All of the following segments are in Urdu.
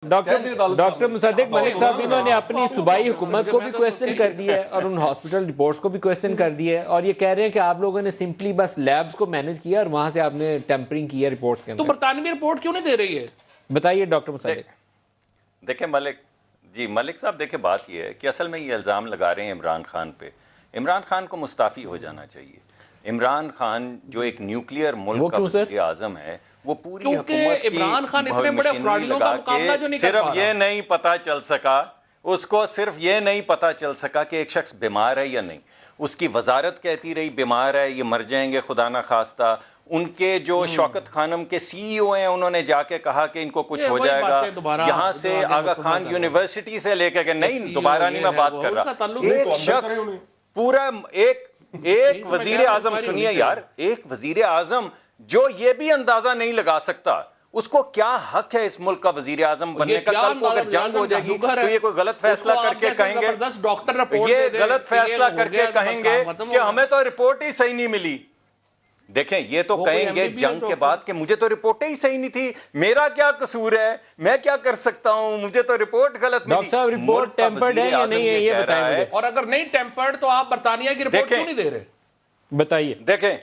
ڈاکٹر مصدق ملک صاحب انہوں نے اپنی صوبائی حکومت کو بھی کویسچن کر دیا ہے اور ان ہاسپٹل رپورٹس کو بھی کویسچن کر دیا ہے، اور یہ کہہ رہے ہیں کہ آپ لوگوں نے سمپلی بس لیبز کو مینج کیا اور وہاں سے آپ نے ٹیمپرنگ کی ہے رپورٹس کے اندر۔ تو برطانوی رپورٹ کیوں نہیں دے رہی ہے؟ بتائیے ڈاکٹر مصدق۔ دیکھیں ملک صاحب، دیکھیں بات یہ ہے کہ اصل میں یہ الزام لگا رہے ہیں عمران خان پہ۔ عمران خان کو مستعفی ہو جانا چاہیے۔ عمران خان جو ایک نیوکلیئر ملک کا وزیر اعظم ہے، وہ پوری حکومت کی عمران خان اتنے بڑے فراڈیوں کا مقابلہ جو نہیں کر پا رہا، صرف یہ نہیں پتا چل سکا، اس کو صرف یہ نہیں پتا چل سکا کہ ایک شخص بیمار ہے یا نہیں۔ اس کی وزارت کہتی رہی بیمار ہے، یہ مر جائیں گے خدا نہ خواستہ۔ ان کے جو شوکت خانم کے سی ای او ہیں، انہوں نے جا کے کہا کہ ان کو کچھ ہو جائے گا۔ یہاں سے آغا خان یونیورسٹی سے لے کے نہیں، دوبارہ نہیں میں بات کر رہا، ایک شخص پورا ایک وزیر اعظم، سنیے یار، ایک وزیر اعظم جو یہ بھی اندازہ نہیں لگا سکتا، اس کو کیا حق ہے اس ملک کا وزیر اعظم بننے کا؟ کل کو اگر جنگ ہو جائے گی تو یہ کوئی غلط فیصلہ کر کے کہیں گے، یہ غلط فیصلہ کر کے کہیں گے کہ ہمیں تو رپورٹ ہی صحیح نہیں ملی۔ دیکھیں یہ تو کہیں گے جنگ کے بعد کہ مجھے تو رپورٹیں ہی صحیح نہیں تھی، میرا کیا قصور ہے، میں کیا کر سکتا ہوں، مجھے تو رپورٹ غلط ملی۔ ڈاکٹر صاحب رپورٹ ٹیمپرڈ ہے یا نہیں ہے یہ بتائیں مجھے، اور اگر نہیں ٹیمپرڈ تو آپ برطانیہ کی رپورٹ کیوں نہیں دے رہے؟ بتائیے۔ دیکھیں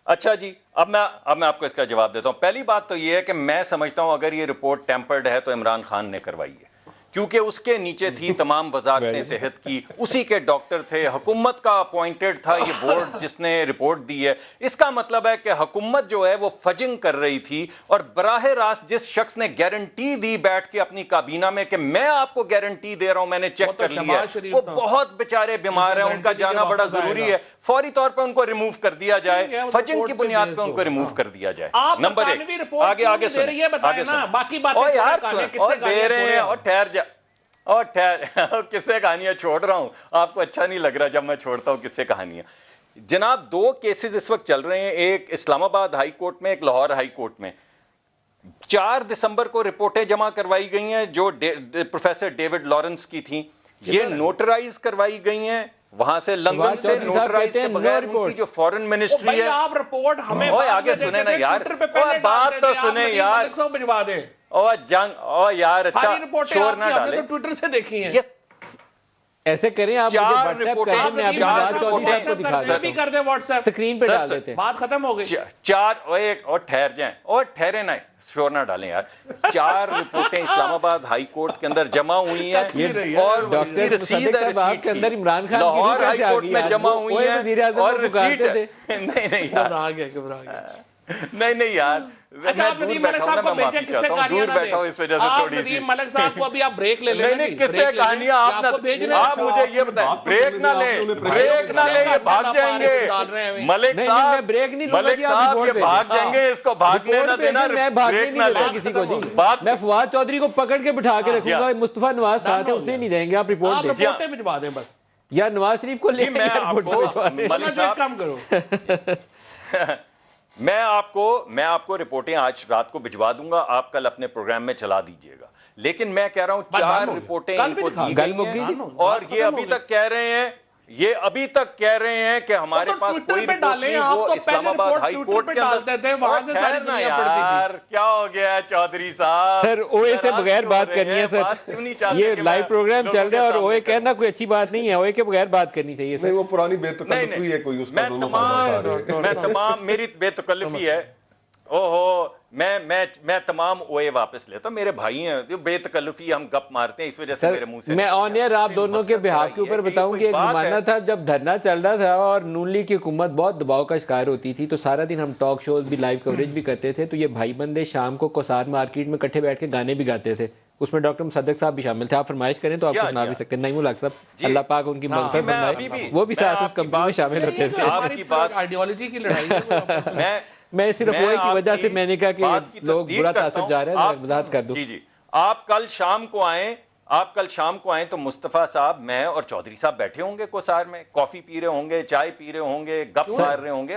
اچھا جی، اب میں آپ کو اس کا جواب دیتا ہوں۔ پہلی بات تو یہ ہے کہ میں سمجھتا ہوں اگر یہ رپورٹ ٹیمپرڈ ہے تو عمران خان نے کروائی ہے، کیونکہ اس کے نیچے تھی تمام وزارتیں صحت کی، اسی کے ڈاکٹر تھے، حکومت کا اپوائنٹڈ تھا یہ بورڈ جس نے رپورٹ دی ہے۔ اس کا مطلب ہے کہ حکومت جو ہے وہ فجنگ کر رہی تھی، اور براہ راست جس شخص نے گارنٹی دی بیٹھ کے اپنی کابینہ میں کہ میں آپ کو گارنٹی دے رہا ہوں، میں نے چیک کر لیا ہے، وہ بہت بیچارے بیمار ہیں، ان کا جانا بڑا ضروری ہے، فوری طور پہ ان کو ریموو کر دیا جائے، فجنگ کی بنیاد پہ ان کو ریموو کر دیا جائے۔ نمبر ایک، آگے سنیں، اور یار دے رہے ہیں، اور ٹھہر جا، اور قصے کہانیاں چھوڑ رہا ہوں، آپ کو اچھا نہیں لگ رہا جب میں چھوڑتا ہوں قصے کہانیاں۔ جناب دو کیسز اس وقت چل رہے ہیں، ایک اسلام آباد ہائی کورٹ میں، ایک لاہور ہائی کورٹ میں۔ 4 دسمبر کو رپورٹیں جمع کروائی گئی ہیں جو پروفیسر ڈیوڈ لارنس کی تھیں، یہ نوٹرائز کروائی گئی ہیں وہاں سے، لندن سے نوٹرائز کے بغیر ان کی جو فورن منسٹری ہے۔ آپ رپورٹ ہمیں آگے سنیں نا یار، بات تو سنیں یار، اور جنگ، اور یار اچھا شور نہ ڈالیں، ٹویٹر سے دیکھی ہیں۔ ایسے کریں آپ مجھے واٹس ایپ کریں، میں اپنی بات چودھری صاحب کو دکھا دیتا ہوں، کر دیں واٹس ایپ سکرین پہ ڈال دیتے ہیں، بات ختم ہو گئی۔ 4 اور ٹھہر جائیں، اور ٹھہرے نہ، شور نہ ڈالیں یار۔ 4 رپورٹیں اسلام آباد ہائی کورٹ کے اندر جمع ہوئی ہیں، اور اس کی رسید ہے، آپ کے اندر عمران خان لاہور ہائی کورٹ میں جمع ہوئی ہیں، اور رسید ہے۔ نہیں یار، نہیں یار، اچھا آپ ندیم ملک صاحب کو بھیجیں قصے کہانیاں نہ دیں، آپ ندیم ملک صاحب کو ابھی آپ بریک لے لیں۔ نہیں قصے کہانیاں آپ مجھے یہ بتائیں، بریک نہ لیں، بریک نہ لیں، یہ بھاگ جائیں گے ملک صاحب، ملک صاحب یہ بھاگ جائیں گے، اس کو بھاگنے نہ دینا، بریک نہ لیں کسی کو جی۔ میں فواد چودھری کو پکڑ کے بٹھا کے رکھوں گا، مصطفیٰ نواز ساتھ ہے، اٹھنے نہیں دیں گے، آپ رپورٹ دیں، رپورٹیں بھجوا دیں بس، یا نواز شریف کو لے کے رپورٹ بھجوا دیں۔ ملک صاحب کام کرو، میں آپ کو رپورٹیں آج رات کو بھجوا دوں گا، آپ کل اپنے پروگرام میں چلا دیجئے گا، لیکن میں کہہ رہا ہوں 4 رپورٹیں ان کو دی گئی ہیں، اور یہ ابھی تک کہہ رہے ہیں کہ ہمارے پاس کوئی رپورٹ نہیں، وہ اسلام آباد ہائی کورٹ کے اندر۔ ٹھہرنا یار، کیا ہو گیا چودھری صاحب؟ سر او اے سے بغیر بات کرنی ہے سر، یہ لائیو پروگرام چل رہا ہے، اور او اے کہنا کوئی اچھی بات نہیں ہے، او اے کے بغیر بات کرنی چاہیے سر۔ وہ پرانی بے تکلفی ہے کوئی، اس کا میں تمام میری بے تکلفی ہے، میں تمام اوے واپس لیتا ہوں، میرے بھائی ہیں، بے تکلفی ہم گپ مارتے ہیں، اس وجہ سے میرے منہ سے۔ میں آن ایئر آپ دونوں کے بحاف کے اوپر بتاؤں کہ ایک زمانہ تھا جب دھرنا چل رہا تھا اور نون لیگ کی حکومت بہت دباؤ کا شکار ہوتی تھی، تو سارا دن ہم ٹاک شوز بھی لائیو کوریج بھی کرتے تھے، تو یہ بھائی بندے شام کو کوسار مارکیٹ میں کٹھے بیٹھ کے گانے بھی گاتے تھے، اس میں ڈاکٹر مصدق صاحب بھی شامل تھے، آپ فرمائش کریں تو آپ کو سنا بھی سکتے ہیں، نعیم الحق صاحب، اللہ پاک ان کی مغفرت فرمائے، وہ بھی ساتھ اس کمپنی میں شامل ہوتے تھے۔ ہماری بات آئیڈیالوجی کی لڑائی ہے، میں صرف وہ کی وجہ سے میں نے کہا کہ لوگ برا تاثر جا رہے ہیں، وضاحت کر دوں۔ جی آپ کل شام کو آئیں تو مصطفیٰ صاحب، میں اور چودھری صاحب بیٹھے ہوں گے کوسار میں، کافی پی رہے ہوں گے، چائے پی رہے ہوں گے، گپ مار رہے ہوں گے۔